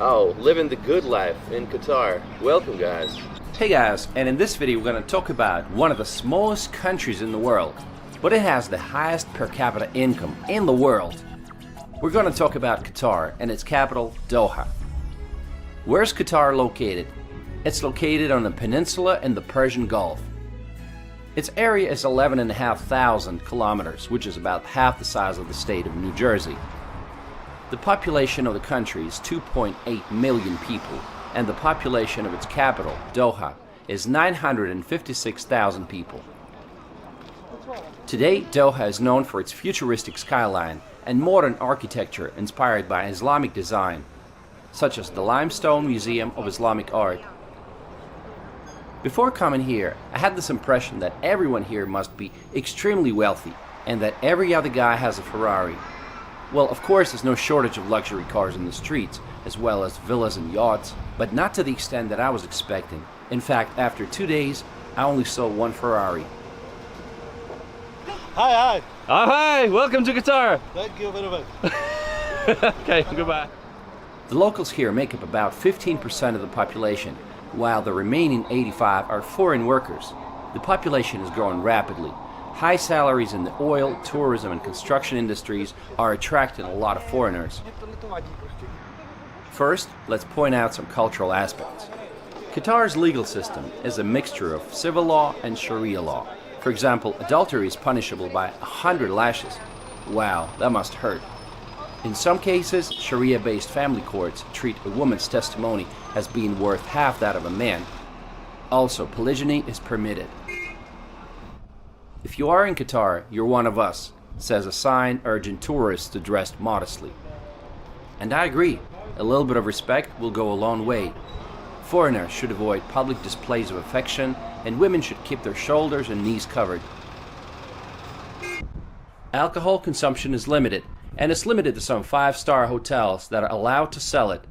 Oh, living the good life in Qatar. Welcome, guys. Hey guys, and in this video we're going to talk about one of the smallest countries in the world, but it has the highest per capita income in the world. We're going to talk about Qatar and its capital, Doha. Where's Qatar located? It's located on a peninsula in the Persian Gulf. Its area is 11,500 kilometers, which is about half the size of the state of New Jersey. The population of the country is 2.8 million people, and the population of its capital, Doha, is 956,000 people. Today, Doha is known for its futuristic skyline and modern architecture inspired by Islamic design, such as the Limestone Museum of Islamic Art. Before coming here, I had this impression that everyone here must be extremely wealthy and that every other guy has a Ferrari. Well, of course, there's no shortage of luxury cars in the streets, as well as villas and yachts, but not to the extent that I was expecting. In fact, after 2 days, I only saw one Ferrari. Hi. Oh, hi! Welcome to Qatar! Thank you very much. Okay, goodbye. The locals here make up about 15% of the population, while the remaining 85 are foreign workers. The population is growing rapidly. High salaries in the oil, tourism, and construction industries are attracting a lot of foreigners. First, let's point out some cultural aspects. Qatar's legal system is a mixture of civil law and Sharia law. For example, adultery is punishable by 100 lashes. Wow, that must hurt. In some cases, Sharia-based family courts treat a woman's testimony as being worth half that of a man. Also, polygyny is permitted. If you are in Qatar, you're one of us, says a sign urging tourists to dress modestly. And I agree, a little bit of respect will go a long way. Foreigners should avoid public displays of affection, and women should keep their shoulders and knees covered. Alcohol consumption is limited, and it's limited to some 5-star hotels that are allowed to sell it.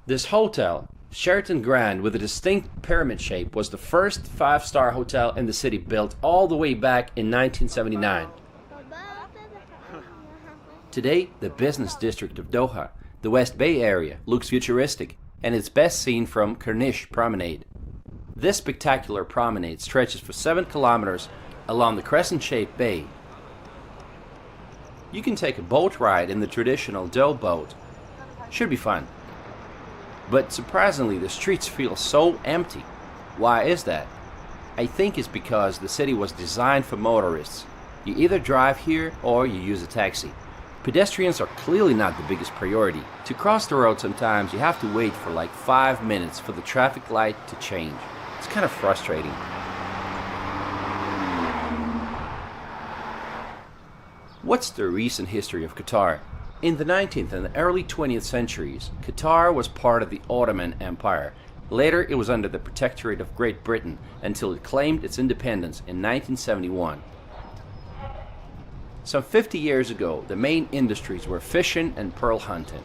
This hotel, Sheraton Grand with a distinct pyramid shape, was the first 5-star hotel in the city, built all the way back in 1979. Today, the business district of Doha, the West Bay area, looks futuristic, and it's best seen from Corniche Promenade. This spectacular promenade stretches for 7 kilometers along the crescent-shaped bay. You can take a boat ride in the traditional dough boat. Should be fun. But surprisingly, the streets feel so empty. Why is that? I think it's because the city was designed for motorists. You either drive here or you use a taxi. Pedestrians are clearly not the biggest priority. To cross the road sometimes you have to wait for like 5 minutes for the traffic light to change. It's kind of frustrating. What's the recent history of Qatar? In the 19th and early 20th centuries, Qatar was part of the Ottoman Empire. Later, it was under the protectorate of Great Britain until it claimed its independence in 1971. Some 50 years ago, the main industries were fishing and pearl hunting.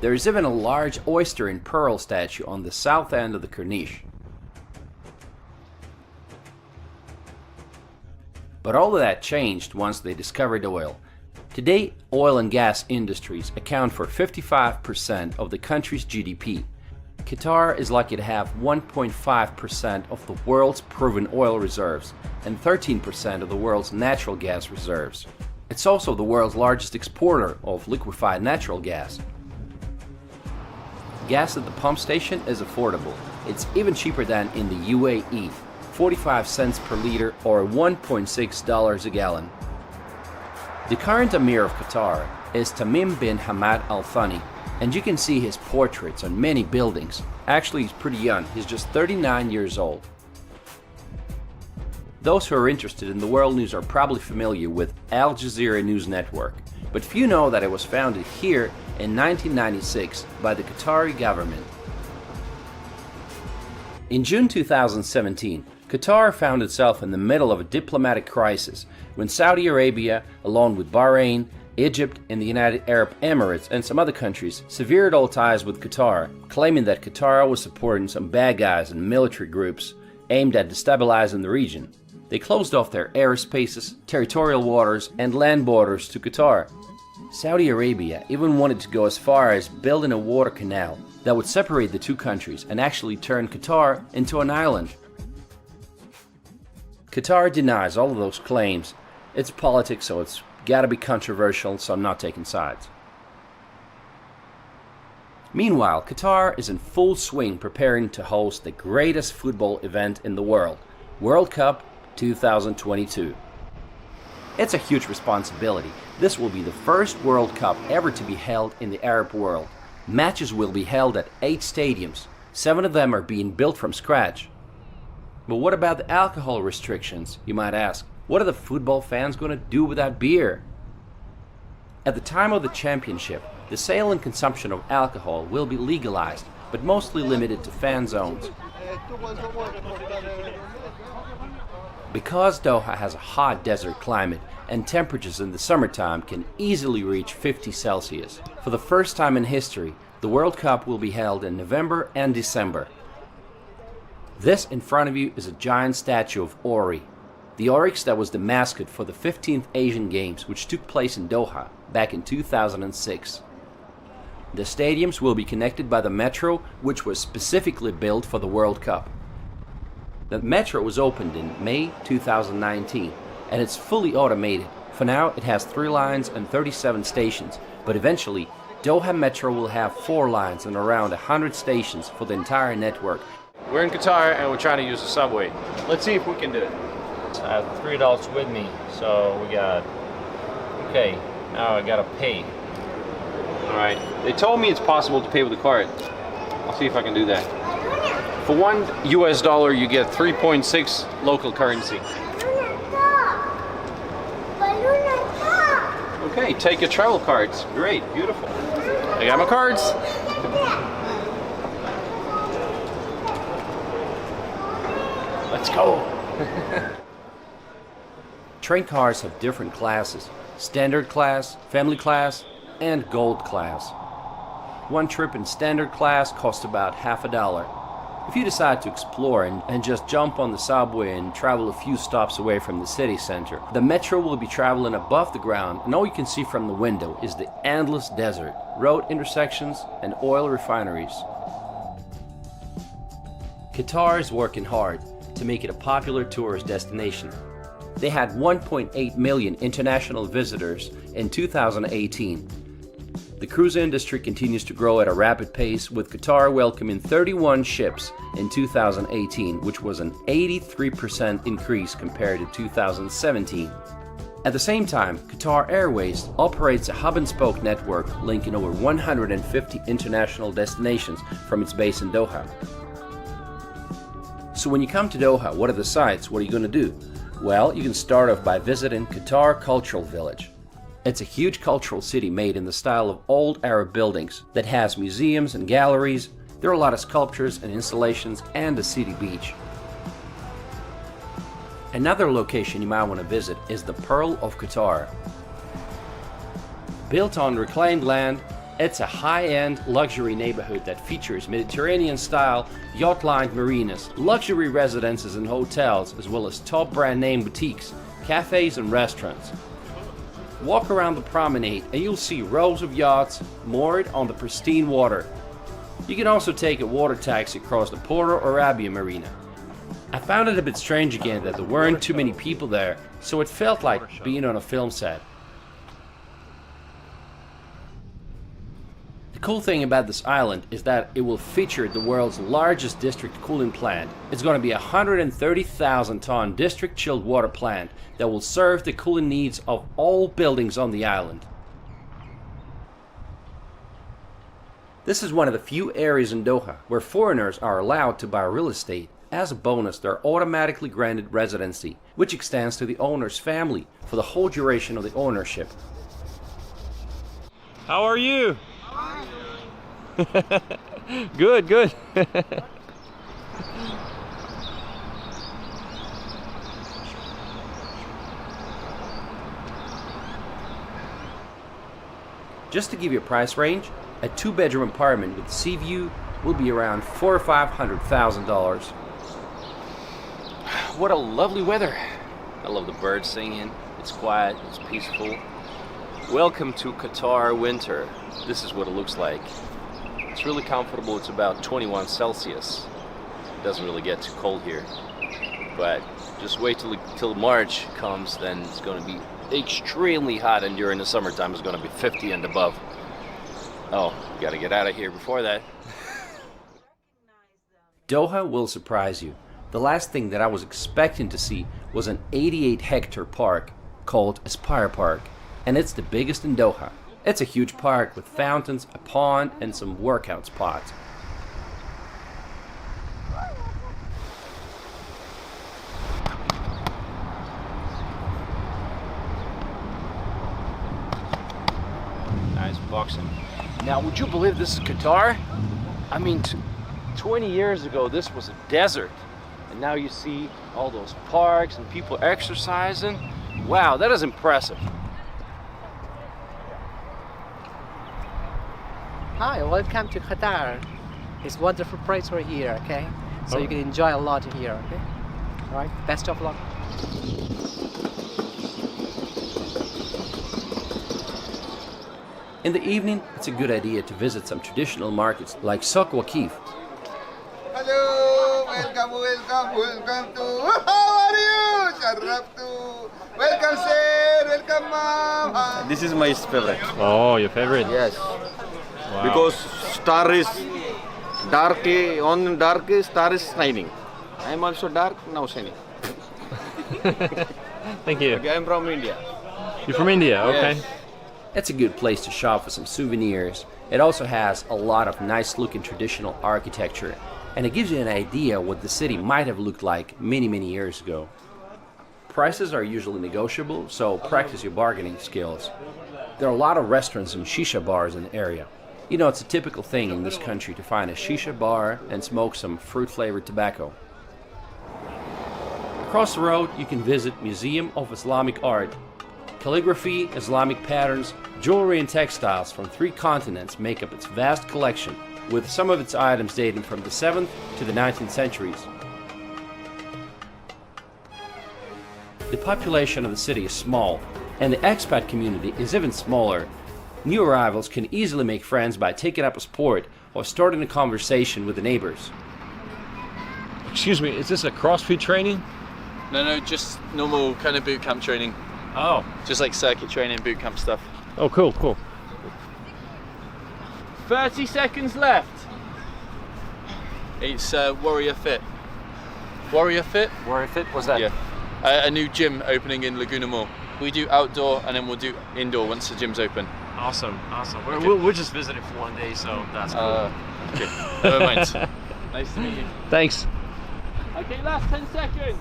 There is even a large oyster and pearl statue on the south end of the Corniche. But all of that changed once they discovered oil. Today, oil and gas industries account for 55% of the country's GDP. Qatar is lucky to have 1.5% of the world's proven oil reserves and 13% of the world's natural gas reserves. It's also the world's largest exporter of liquefied natural gas. Gas at the pump station is affordable. It's even cheaper than in the UAE. 45 cents per liter or $1.6 a gallon. The current Emir of Qatar is Tamim bin Hamad Al-Thani, and you can see his portraits on many buildings. Actually, he's pretty young, he's just 39 years old. Those who are interested in the world news are probably familiar with Al Jazeera News Network, but few know that it was founded here in 1996 by the Qatari government. In June 2017, Qatar found itself in the middle of a diplomatic crisis when Saudi Arabia, along with Bahrain, Egypt, and the United Arab Emirates and some other countries, severed all ties with Qatar, claiming that Qatar was supporting some bad guys and military groups aimed at destabilizing the region. They closed off their airspaces, territorial waters, and land borders to Qatar. Saudi Arabia even wanted to go as far as building a water canal that would separate the two countries and actually turn Qatar into an island. Qatar denies all of those claims. It's politics, so it's gotta be controversial, so I'm not taking sides. Meanwhile, Qatar is in full swing preparing to host the greatest football event in the world, World Cup 2022. It's a huge responsibility. This will be the first World Cup ever to be held in the Arab world. Matches will be held at 8 stadiums. 7 of them are being built from scratch. But what about the alcohol restrictions, you might ask? What are the football fans going to do without beer? At the time of the championship, the sale and consumption of alcohol will be legalized, but mostly limited to fan zones. Because Doha has a hot desert climate and temperatures in the summertime can easily reach 50 Celsius. For the first time in history, the World Cup will be held in November and December. This in front of you is a giant statue of Ori, the oryx that was the mascot for the 15th Asian Games, which took place in Doha back in 2006. The stadiums will be connected by the metro, which was specifically built for the World Cup. The metro was opened in May 2019 and it's fully automated. For now it has 3 lines and 37 stations, but eventually Doha Metro will have 4 lines and around 100 stations for the entire network. We're in Qatar and we're trying to use the subway. Let's see if we can do it. I have 3 adults with me, so we got, okay, now I gotta pay. Alright, they told me it's possible to pay with a card. I'll see if I can do that. For $1 US, you get 3.6 local currency. Okay, take your travel cards. Great, beautiful. I got my cards. Let's go. Train cars have different classes: standard class, family class, and gold class. One trip in standard class costs about $50. If you decide to explore and just jump on the subway and travel a few stops away from the city center, the metro will be traveling above the ground and all you can see from the window is the endless desert, road intersections, and oil refineries. Qatar is working hard to make it a popular tourist destination. They had 1.8 million international visitors in 2018. The cruise industry continues to grow at a rapid pace, with Qatar welcoming 31 ships in 2018, which was an 83% increase compared to 2017. At the same time, Qatar Airways operates a hub-and-spoke network linking over 150 international destinations from its base in Doha. So when you come to Doha, what are the sights? What are you going to do? Well, you can start off by visiting Qatar Cultural Village. It's a huge cultural city made in the style of old Arab buildings that has museums and galleries. There are a lot of sculptures and installations and a city beach. Another location you might want to visit is the Pearl of Qatar. Built on reclaimed land, it's a high-end luxury neighborhood that features Mediterranean-style yacht-lined marinas, luxury residences and hotels, as well as top brand name boutiques, cafes and restaurants. Walk around the promenade and you'll see rows of yachts moored on the pristine water. You can also take a water taxi across the Porto Arabia Marina. I found it a bit strange again that there weren't too many people there, so it felt like being on a film set. The cool thing about this island is that it will feature the world's largest district cooling plant. It's going to be a 130,000 ton district chilled water plant that will serve the cooling needs of all buildings on the island. This is one of the few areas in Doha where foreigners are allowed to buy real estate. As a bonus, they're automatically granted residency, which extends to the owner's family for the whole duration of the ownership. How are you? Good, good. Just to give you a price range, a 2-bedroom apartment with sea view will be around $400,000 or $500,000. What a lovely weather. I love the birds singing. It's quiet, it's peaceful. Welcome to Qatar winter. This is what it looks like. It's really comfortable. It's about 21 Celsius. It doesn't really get too cold here. But just wait till March comes, then it's going to be extremely hot, and during the summertime it's going to be 50 and above. Oh, got to get out of here before that. Doha will surprise you. The last thing that I was expecting to see was an 88-hectare park called Aspire Park, and it's the biggest in Doha. It's a huge park with fountains, a pond, and some workout spots. Nice boxing. Now, would you believe this is Qatar? I mean, 20 years ago, this was a desert. And now you see all those parks and people exercising. Wow, that is impressive. Hi, welcome to Qatar. It's a wonderful place we're here, okay? So you can enjoy a lot here, okay? All right, best of luck. In the evening, it's a good idea to visit some traditional markets like Souk Waqif. Hello, welcome to. How are you? Sharaftu. Welcome, sir. Welcome, mom. This is my favorite. Oh, your favorite? Yes. Wow. Because star is dark, on dark star is shining. I am also dark, now shining. Thank you. Okay, I am from India. You're from India? Okay. Yes. It's a good place to shop for some souvenirs. It also has a lot of nice looking traditional architecture, and it gives you an idea what the city might have looked like many years ago. Prices are usually negotiable, so practice your bargaining skills. There are a lot of restaurants and shisha bars in the area. You know, it's a typical thing in this country to find a shisha bar and smoke some fruit-flavored tobacco. Across the road, you can visit Museum of Islamic Art. Calligraphy, Islamic patterns, jewelry and textiles from 3 continents make up its vast collection, with some of its items dating from the 7th to the 19th centuries. The population of the city is small, and the expat community is even smaller. New arrivals can easily make friends by taking up a sport or starting a conversation with the neighbors. Excuse me, is this a CrossFit training? No, just normal kind of boot camp training. Oh. Just like circuit training, boot camp stuff. Oh, cool. 30 seconds left. It's Warrior Fit. Warrior Fit? Warrior Fit? What's that? Yeah. A new gym opening in Laguna Mall. We do outdoor and then we'll do indoor once the gym's open. Awesome. Okay. We're just visiting for one day, so that's cool. Okay. Never mind. Nice to meet you. Thanks. Okay, last 10 seconds.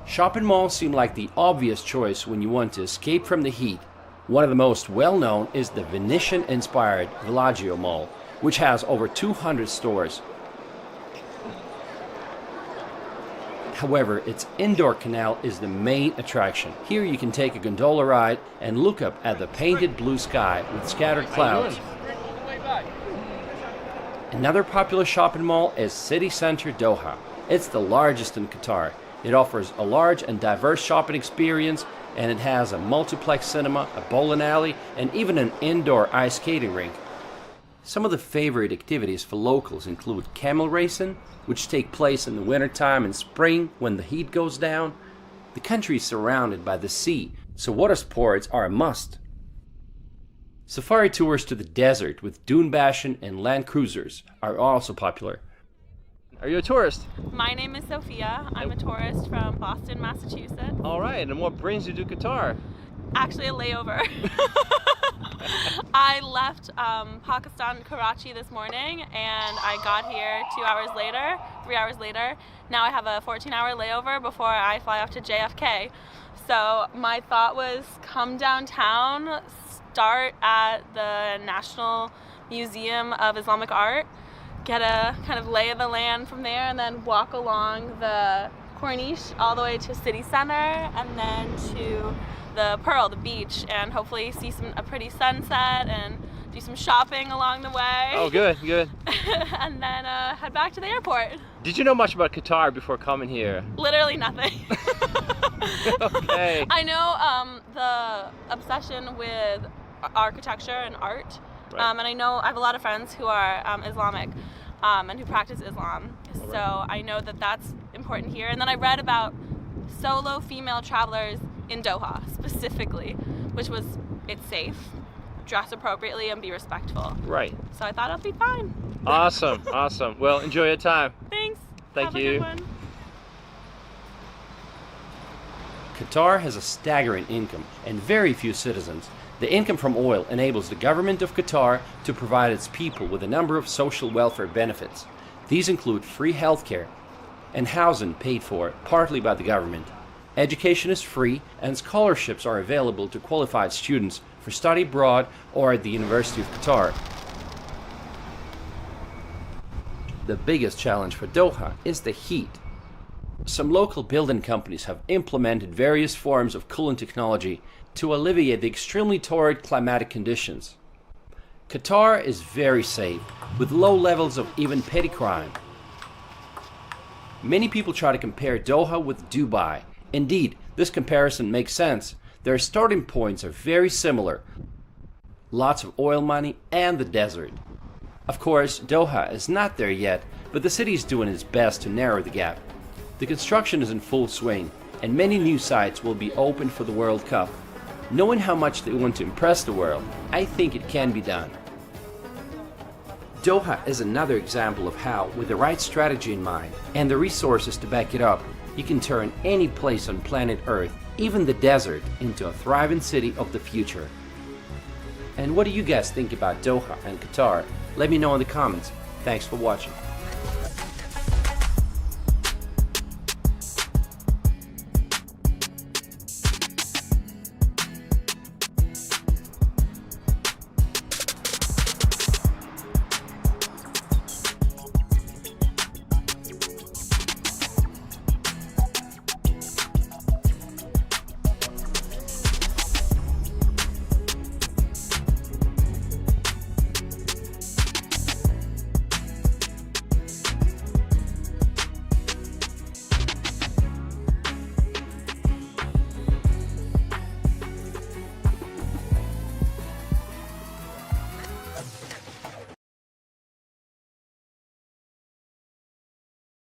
Shopping malls seem like the obvious choice when you want to escape from the heat. One of the most well-known is the Venetian-inspired Villaggio Mall, which has over 200 stores. However, its indoor canal is the main attraction. Here you can take a gondola ride and look up at the painted blue sky with scattered clouds. Another popular shopping mall is City Center Doha. It's the largest in Qatar. It offers a large and diverse shopping experience, and it has a multiplex cinema, a bowling alley, and even an indoor ice skating rink. Some of the favorite activities for locals include camel racing, which take place in the wintertime and spring when the heat goes down. The country is surrounded by the sea, so water sports are a must. Safari tours to the desert with dune bashing and land cruisers are also popular. Are you a tourist? My name is Sophia. I'm a tourist from Boston, Massachusetts. All right, and what brings you to Qatar? Actually a layover. I left Pakistan, Karachi this morning, and I got here 3 hours later. Now I have a 14-hour layover before I fly off to JFK. So my thought was come downtown, start at the National Museum of Islamic Art, get a kind of lay of the land from there, and then walk along the Corniche all the way to City Center, and then to the Pearl, the beach, and hopefully see a pretty sunset and do some shopping along the way. Oh, good. And then head back to the airport. Did you know much about Qatar before coming here? Literally nothing. Okay. I know the obsession with architecture and art, Right. and I know I have a lot of friends who are Islamic and who practice Islam. So I know that that's important here. And then I read about solo female travelers in Doha specifically, which was it's safe, dress appropriately, and be respectful. Right. So I thought it'll be fine. Awesome. Awesome. Well, enjoy your time. Thanks. Thank Have a you. good one. Qatar has a staggering income and very few citizens. The income from oil enables the government of Qatar to provide its people with a number of social welfare benefits. These include free healthcare and housing paid for partly by the government. Education is free and scholarships are available to qualified students for study abroad or at the University of Qatar. The biggest challenge for Doha is the heat. Some local building companies have implemented various forms of cooling technology to alleviate the extremely torrid climatic conditions. Qatar is very safe, with low levels of even petty crime. Many people try to compare Doha with Dubai. Indeed, this comparison makes sense. Their starting points are very similar. Lots of oil money and the desert. Of course, Doha is not there yet, but the city is doing its best to narrow the gap. The construction is in full swing, and many new sites will be opened for the World Cup. Knowing how much they want to impress the world, I think it can be done. Doha is another example of how, with the right strategy in mind and the resources to back it up, you can turn any place on planet Earth, even the desert, into a thriving city of the future. And what do you guys think about Doha and Qatar? Let me know in the comments. Thanks for watching.